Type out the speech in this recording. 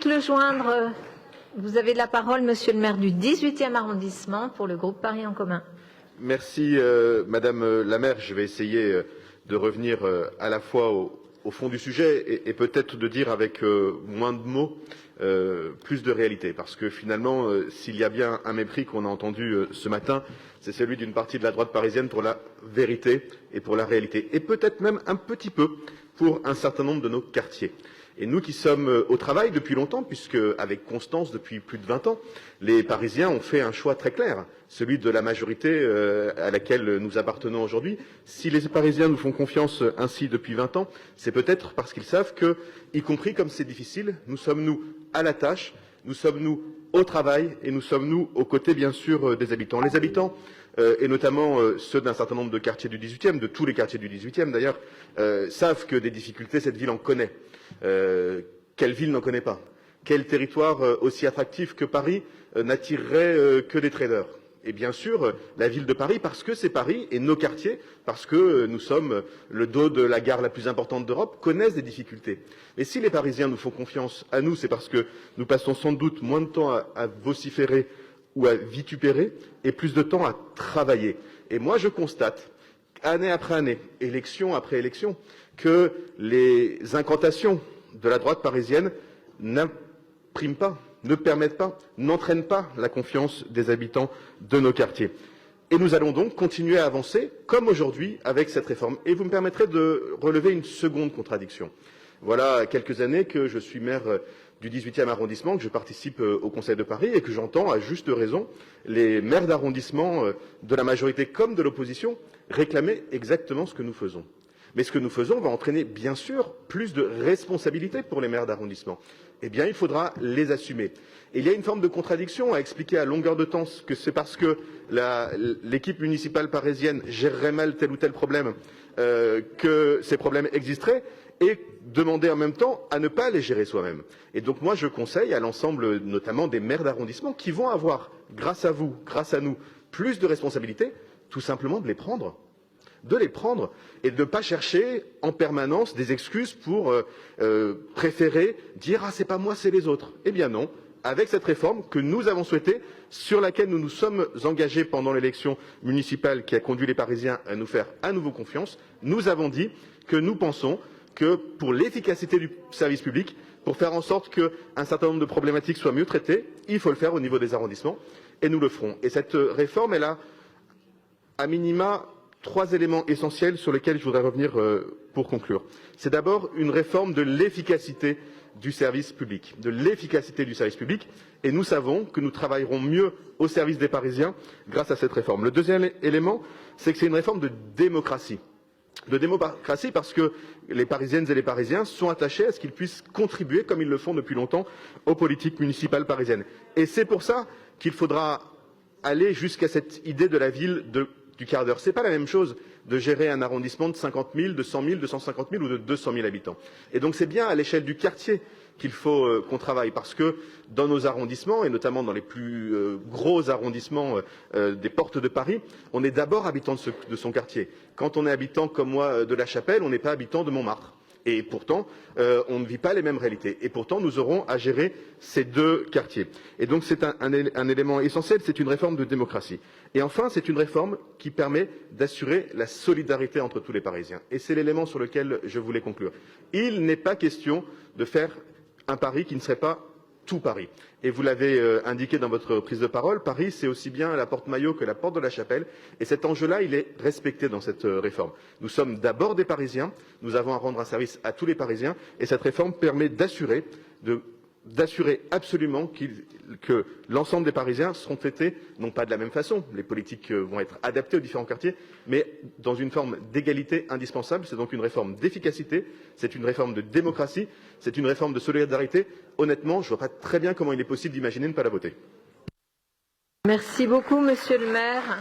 ensuite le joindre. Vous avez la parole, monsieur le maire du 18e arrondissement, pour le groupe Paris en commun. Merci, madame la maire. Je vais essayer de revenir à la fois au fond du sujet et peut-être de dire avec moins de mots, plus de réalité. Parce que finalement, s'il y a bien un mépris qu'on a entendu ce matin, c'est celui d'une partie de la droite parisienne pour la vérité et pour la réalité. Et peut-être même un petit peu pour un certain nombre de nos quartiers. Et nous qui sommes au travail depuis longtemps, puisque avec constance depuis plus de 20 ans, les Parisiens ont fait un choix très clair, celui de la majorité à laquelle nous appartenons aujourd'hui. Si les Parisiens nous font confiance ainsi depuis 20 ans, c'est peut-être parce qu'ils savent que, y compris comme c'est difficile, nous sommes nous à la tâche, nous sommes nous au travail et nous sommes nous aux côtés bien sûr des habitants. Les habitants, et notamment ceux d'un certain nombre de quartiers du 18e, de tous les quartiers du 18e d'ailleurs, savent que des difficultés, cette ville en connaît. Quelle ville n'en connaît pas? Quel territoire aussi attractif que Paris n'attirerait que des traders? Et bien sûr, la ville de Paris, parce que c'est Paris, et nos quartiers, parce que nous sommes le dos de la gare la plus importante d'Europe, connaissent des difficultés. Et si les Parisiens nous font confiance à nous, c'est parce que nous passons sans doute moins de temps à vociférer ou à vitupérer, et plus de temps à travailler. Et moi, je constate, année après année, élection après élection, que les incantations de la droite parisienne n'impriment pas, ne permettent pas, n'entraînent pas la confiance des habitants de nos quartiers. Et nous allons donc continuer à avancer, comme aujourd'hui, avec cette réforme. Et vous me permettrez de relever une seconde contradiction. Voilà quelques années que je suis maire du 18e arrondissement, que je participe au Conseil de Paris et que j'entends, à juste raison, les maires d'arrondissement de la majorité comme de l'opposition réclamer exactement ce que nous faisons. Mais ce que nous faisons va entraîner, bien sûr, plus de responsabilités pour les maires d'arrondissement. Eh bien, il faudra les assumer. Et il y a une forme de contradiction à expliquer à longueur de temps que c'est parce que l'équipe municipale parisienne gérerait mal tel ou tel problème que ces problèmes existeraient, et demander en même temps à ne pas les gérer soi-même. Et donc moi, je conseille à l'ensemble, notamment des maires d'arrondissement, qui vont avoir, grâce à vous, grâce à nous, plus de responsabilités, tout simplement de les prendre et de ne pas chercher en permanence des excuses pour préférer dire « Ah, c'est pas moi, c'est les autres ». Eh bien non, avec cette réforme que nous avons souhaitée, sur laquelle nous nous sommes engagés pendant l'élection municipale qui a conduit les Parisiens à nous faire à nouveau confiance, nous avons dit que nous pensons que pour l'efficacité du service public, pour faire en sorte qu'un certain nombre de problématiques soient mieux traitées, il faut le faire au niveau des arrondissements, et nous le ferons. Et cette réforme, elle a, à minima, 3 éléments essentiels sur lesquels je voudrais revenir pour conclure. C'est d'abord une réforme de l'efficacité du service public, et nous savons que nous travaillerons mieux au service des Parisiens grâce à cette réforme. Le deuxième élément, c'est que c'est une réforme de démocratie. Parce que les Parisiennes et les Parisiens sont attachés à ce qu'ils puissent contribuer, comme ils le font depuis longtemps, aux politiques municipales parisiennes. Et c'est pour ça qu'il faudra aller jusqu'à cette idée de la ville du quart d'heure. Ce n'est pas la même chose de gérer un arrondissement de 50 000, de 100 000, de 150 000 ou de 200 000 habitants. Et donc c'est bien à l'échelle du quartier qu'il faut qu'on travaille, parce que dans nos arrondissements, et notamment dans les plus gros arrondissements des portes de Paris, on est d'abord habitant de son quartier. Quand on est habitant comme moi de La Chapelle, on n'est pas habitant de Montmartre. Et pourtant, on ne vit pas les mêmes réalités. Et pourtant, nous aurons à gérer ces deux quartiers. Et donc, c'est un élément essentiel, c'est une réforme de démocratie. Et enfin, c'est une réforme qui permet d'assurer la solidarité entre tous les Parisiens. Et c'est l'élément sur lequel je voulais conclure. Il n'est pas question de faire un Paris qui ne serait pas tout Paris. Et vous l'avez indiqué dans votre prise de parole, Paris, c'est aussi bien la porte Maillot que la porte de la Chapelle. Et cet enjeu-là, il est respecté dans cette réforme. Nous sommes d'abord des Parisiens, nous avons à rendre un service à tous les Parisiens, et cette réforme permet d'assurer absolument que l'ensemble des Parisiens seront traités, non pas de la même façon, les politiques vont être adaptées aux différents quartiers, mais dans une forme d'égalité indispensable. C'est donc une réforme d'efficacité, c'est une réforme de démocratie, c'est une réforme de solidarité. Honnêtement, je ne vois pas très bien comment il est possible d'imaginer ne pas la voter. Merci beaucoup, monsieur le maire.